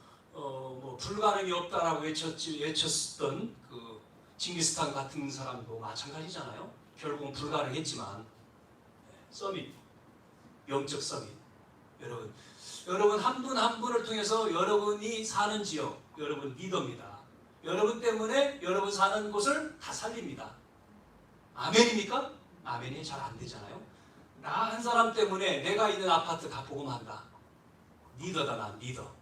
불가능이 없다라고 외쳤던 그 징기스칸 같은 사람도 마찬가지잖아요. 결국은 불가능했지만 서밋, 영적 서밋. 여러분 한 분 한 분을 통해서 여러분이 사는 지역, 여러분 리더입니다. 여러분 때문에 여러분 사는 곳을 다 살립니다. 아멘입니까? 아멘이 잘 안 되잖아요. 나 한 사람 때문에 내가 있는 아파트 다 복음한다. 리더다 난 리더.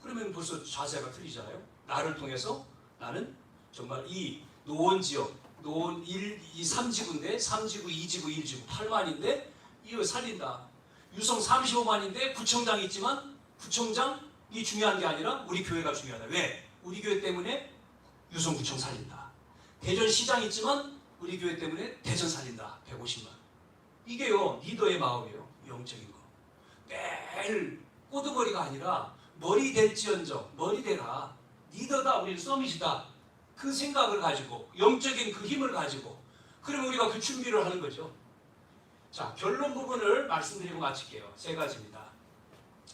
그러면 벌써 자세가 틀리잖아요. 나를 통해서 나는 정말 이 노원 지역, 노원 3지구인데 3지구, 2지구, 1지구 8만인데 이거 살린다. 유성 35만인데 구청장 있지만 구청장이 중요한 게 아니라 우리 교회가 중요하다. 왜? 우리 교회 때문에 유성구청 살린다. 대전시장 있지만 우리 교회 때문에 대전 살린다. 150만. 이게요 리더의 마음이에요. 영적인 거. 매일 꼬드머리가 아니라 머리 될지언정 머리 대라. 리더다. 우리는 서밋이다. 그 생각을 가지고 영적인 그 힘을 가지고 그러면 우리가 그 준비를 하는 거죠. 자, 결론 부분을 말씀드리고 마칠게요. 3가지입니다.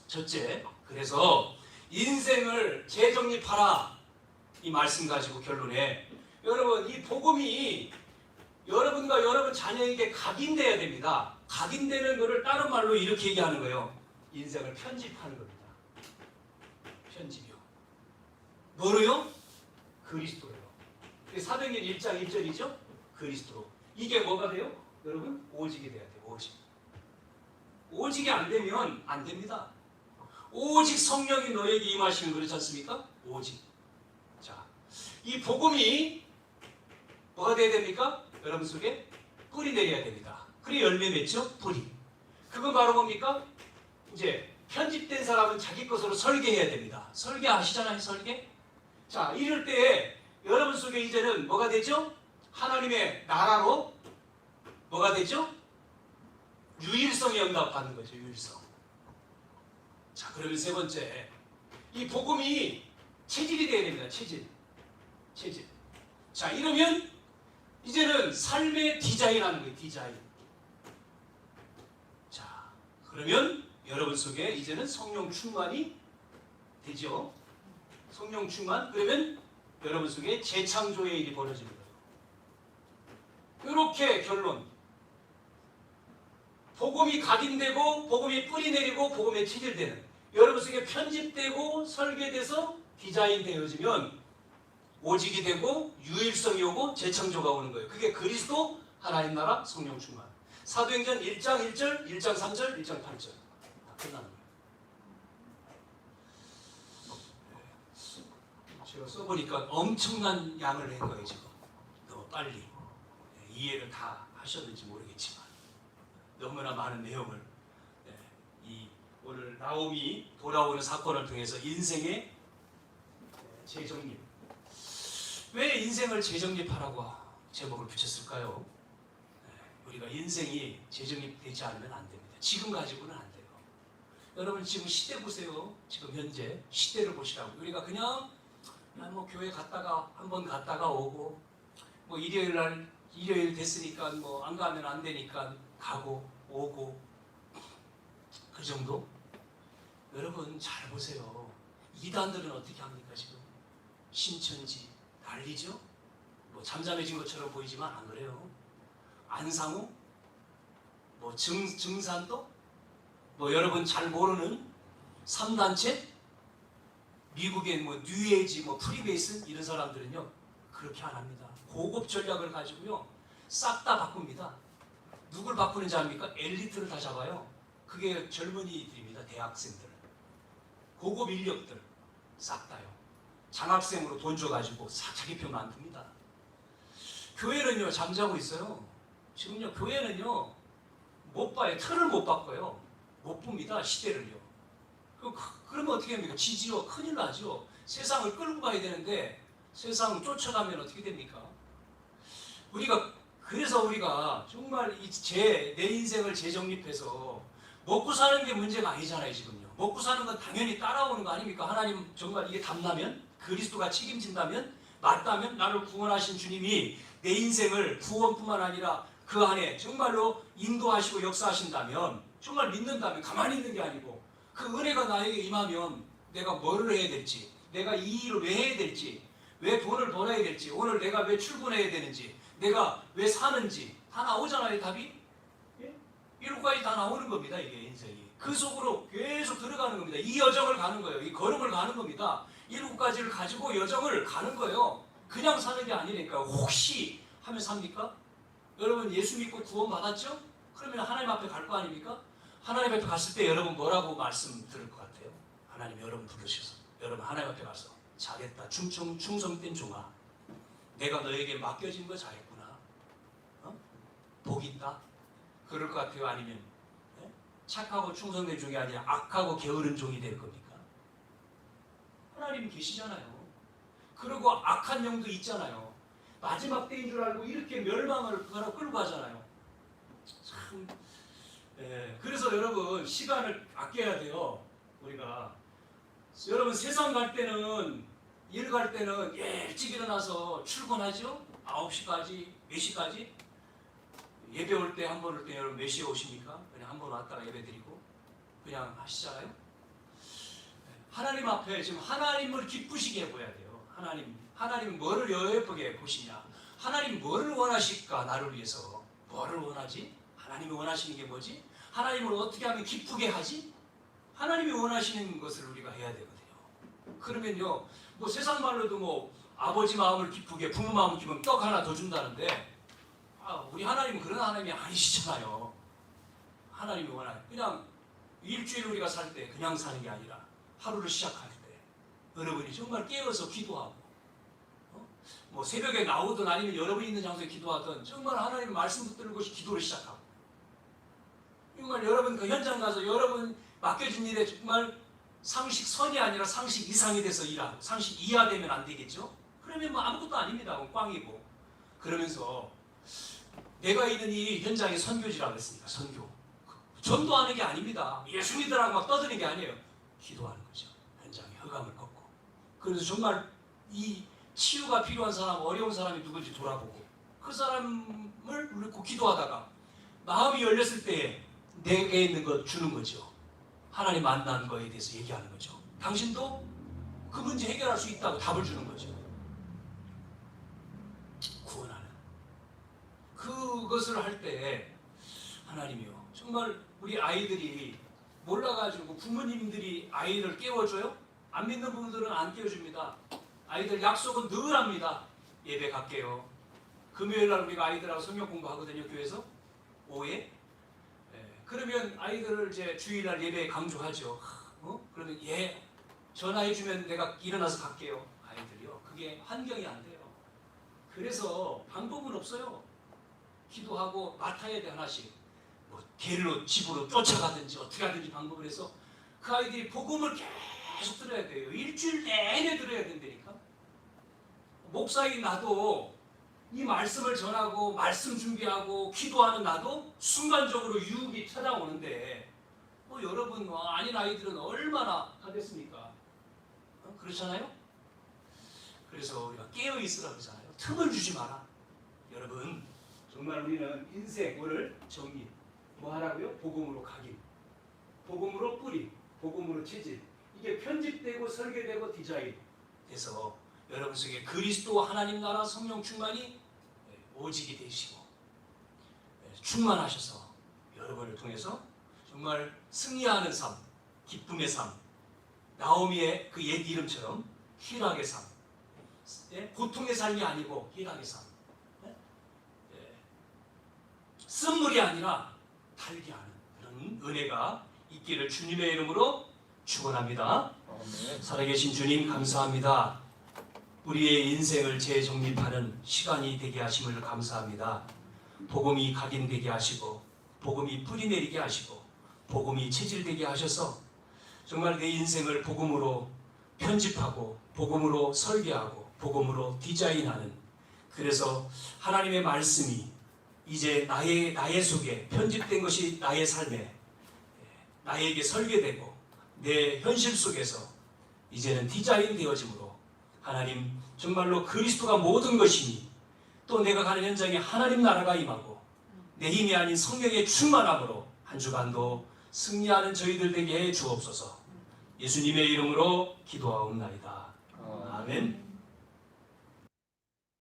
첫째, 그래서 인생을 재정립하라. 이 말씀 가지고 결론에 여러분 이 복음이 여러분과 여러분 자녀에게 각인돼야 됩니다. 각인되는 것을 다른 말로 이렇게 얘기하는 거예요. 인생을 편집하는 겁니다. 편집이요. 뭐로요? 그리스도로요. 사도행전 1장 1절이죠? 그리스도로. 이게 뭐가 돼요? 여러분 오직이 돼야 돼요. 오직. 오직이 안 되면 안 됩니다. 오직 성령이 너에게 임하시면 그렇지 않습니까? 오직. 자, 이 복음이 뭐가 돼야 됩니까? 여러분 속에 뿌리 내려야 됩니다. 그래 열매 맺죠? 뿌리. 그건 바로 뭡니까? 이제 편집된 사람은 자기 것으로 설계해야 됩니다. 설계 아시잖아요, 설계? 자, 이럴 때 여러분 속에 이제는 뭐가 되죠? 하나님의 나라로 뭐가 되죠? 유일성에 응답받는 거죠. 유일성. 자, 그러면 3번째, 이 복음이 체질이 돼야 됩니다. 체질. 자, 이러면 이제는 삶의 디자인하는 거예요. 디자인. 자, 그러면 여러분 속에 이제는 성령 충만이 되죠. 성령 충만. 그러면 여러분 속에 재창조의 일이 벌어지는 거예요. 이렇게 결론. 복음이 각인되고 복음이 뿌리 내리고 복음에 체질되는 여러분 속에 편집되고 설계돼서 디자인되어지면 오직이 되고 유일성이 오고 재창조가 오는 거예요. 그게 그리스도 하나님 나라 성령 충만. 사도행전 1장 1절, 1장 3절, 1장 8절 다 끝나는 거예요. 제가 써보니까 엄청난 양을 낸 거예요. 지금 너무 빨리 이해를 다 하셨는지 모르겠지만 너무나 많은 내용을 이 오늘 나옴이 돌아오는 사건을 통해서 인생의 재정립. 왜 인생을 재정립하라고 제목을 붙였을까요? 우리가 인생이 재정립되지 않으면 안 됩니다. 지금 가지고는 안 돼요. 여러분 지금 시대 보세요. 지금 현재 시대를 보시라고. 우리가 그냥 뭐 교회 갔다가 한번 갔다가 오고 뭐 일요일 됐으니까 뭐 안 가면 안 되니까 가고 오고 그 정도? 여러분 잘 보세요. 이단들은 어떻게 합니까 지금? 신천지 난리죠? 뭐 잠잠해진 것처럼 보이지만 안 그래요. 안상우? 뭐 증산도? 뭐 여러분 잘 모르는 3단체? 미국의 뭐 뉴에이지, 뭐 프리메이슨 이런 사람들은요 그렇게 안 합니다. 고급 전략을 가지고요 싹 다 바꿉니다. 누굴 바꾸는지 압니까? 엘리트를 다 잡아요. 그게 젊은이들입니다. 대학생들, 고급 인력들 싹 다요. 장학생으로 돈 줘가지고 싹 자기 표 만듭니다. 교회는요 잠자고 있어요. 지금요 교회는요 못 봐요. 틀을 못 바꿔요. 못 봅니다. 시대를요. 그러면 어떻게 합니까? 지지요. 큰일 나죠. 세상을 끌고 가야 되는데 세상을 쫓아가면 어떻게 됩니까? 그래서 우리가 정말 내 인생을 재정립해서 먹고 사는 게 문제가 아니잖아요. 지금요. 먹고 사는 건 당연히 따라오는 거 아닙니까? 하나님 정말 이게 답나면, 그리스도가 책임진다면, 맞다면 나를 구원하신 주님이 내 인생을 구원뿐만 아니라 그 안에 정말로 인도하시고 역사하신다면, 정말 믿는다면, 가만히 있는 게 아니고 그 은혜가 나에게 임하면 내가 뭐를 해야 될지, 내가 이 일을 왜 해야 될지, 왜 돈을 벌어야 될지, 오늘 내가 왜 출근해야 되는지, 내가 왜 사는지 다 나오잖아요. 답이. 이로까지 다 나오는 겁니다. 이게 인생이. 그 속으로 계속 들어가는 겁니다. 이 여정을 가는 거예요. 이 걸음을 가는 겁니다. 일곱가지를 가지고 여정을 가는 거예요. 그냥 사는 게 아니니까. 혹시 하면 삽니까? 여러분 예수 믿고 구원 받았죠? 그러면 하나님 앞에 갈 거 아닙니까? 하나님 앞에 갔을 때 여러분 뭐라고 말씀 들을 것 같아요? 하나님 여러분 부르셔서 여러분 하나님 앞에 가서 잘했다. 충성된 종아. 내가 너에게 맡겨진 거 잘했구나. 복 있다. 그럴 것 같아요? 아니면 착하고 충성된 종이 아니라 악하고 게으른 종이 될 겁니까? 하나님 계시잖아요. 그리고 악한 영도 있잖아요. 마지막 때인 줄 알고 이렇게 멸망을 끌고 가잖아요. 참. 그래서 여러분 시간을 아껴야 돼요. 우리가 여러분 세상 갈 때는 일 갈 때는 일찍 일어나서 출근하죠. 9시까지 몇 시까지? 예배 올 때 한 번 올 때 여러분 몇 시에 오십니까? 그냥 한 번 왔다가 예배 드리고 그냥 하시잖아요. 하나님 앞에 지금 하나님을 기쁘시게 보여야 돼요. 하나님 뭐를 예쁘게 보시냐? 하나님 뭐를 원하실까? 나를 위해서 뭐를 원하지? 하나님이 원하시는 게 뭐지? 하나님을 어떻게 하면 기쁘게 하지? 하나님이 원하시는 것을 우리가 해야 되거든요. 그러면요, 뭐 세상 말로도 뭐 아버지 마음을 기쁘게, 부모 마음을 기쁘게 떡 하나 더 준다는데, 우리 하나님은 그런 하나님이 아니시잖아요. 하나님이 원하는 그냥 일주일 우리가 살 때 그냥 사는 게 아니라 하루를 시작할 때 여러분이 정말 깨어서 기도하고, 뭐 새벽에 나오든 아니면 여러분이 있는 장소에 기도하든 정말 하나님 말씀 붙드는 것이 기도를 시작하고, 정말 여러분 그 현장 가서 여러분 맡겨진 일에 정말 상식 선이 아니라 상식 이상이 돼서 일하고, 상식 이하 되면 안 되겠죠? 그러면 뭐 아무것도 아닙니다. 꽝이고. 그러면서 내가 있는 이 현장에 선교지라고 했습니다. 선교. 전도하는 게 아닙니다. 예수 믿으라고 막 떠드는 게 아니에요. 기도하는 거죠. 현장에 흑암을 걷고. 그래서 정말 이 치유가 필요한 사람, 어려운 사람이 누군지 돌아보고 그 사람을 믿고 기도하다가 마음이 열렸을 때에 내게 있는 것 주는 거죠. 하나님 만난 거에 대해서 얘기하는 거죠. 당신도 그 문제 해결할 수 있다고 답을 주는 거죠. 구원하는. 그것을 할 때 하나님이요. 정말 우리 아이들이 몰라가지고 부모님들이 아이를 깨워줘요? 안 믿는 분들은 안 깨워줍니다. 아이들 약속은 늘 합니다. 예배 갈게요. 금요일날 우리가 아이들하고 성경 공부하거든요. 교회에서 오후에. 그러면 아이들을 이제 주일날 예배에 강조하죠. 그러면 전화해주면 내가 일어나서 갈게요. 아이들이요. 그게 환경이 안 돼요. 그래서 방법은 없어요. 기도하고 맡아야 돼 하나씩. 뭐 길로 집으로 쫓아가든지 어떻게 하든지 방법을 해서 그 아이들이 복음을 계속 들어야 돼요. 일주일 내내 들어야 된다니까. 목사인 나도 이 말씀을 전하고 말씀 준비하고 기도하는 나도 순간적으로 유혹이 찾아오는데 여러분 아닌 아이들은 얼마나 하겠습니까? 그렇잖아요? 그래서 우리가 깨어 있으라 그러잖아요. 틈을 주지 마라. 여러분 정말 우리는 인생을 정리 뭐 하라고요? 복음으로 각인, 복음으로 뿌리, 복음으로 체질. 이게 편집되고 설계되고 디자인 돼서 여러분 속에 그리스도 하나님 나라 성령 충만이 오직이 되시고 충만하셔서 여러분을 통해서 정말 승리하는 삶, 기쁨의 삶, 나오미의 그 옛 이름처럼 희락의 삶, 고통의 삶이 아니고 희락의 삶, 쓴물이 아니라 달게 하는 그런 은혜가 있기를 주님의 이름으로 축원합니다. 살아계신 주님 감사합니다. 우리의 인생을 재정립하는 시간이 되게 하심을 감사합니다. 복음이 각인되게 하시고 복음이 뿌리내리게 하시고 복음이 체질되게 하셔서 정말 내 인생을 복음으로 편집하고 복음으로 설계하고 복음으로 디자인하는, 그래서 하나님의 말씀이 이제 나의 속에 편집된 것이 나의 삶에 나에게 설계되고 내 현실 속에서 이제는 디자인 되어짐으로 하나님 정말로 그리스도가 모든 것이니 또 내가 가는 현장에 하나님 나라가 임하고 내 힘이 아닌 성령의 충만함으로 한 주간도 승리하는 저희들 되게 해 주옵소서. 예수님의 이름으로 기도하옵나이다. 아멘.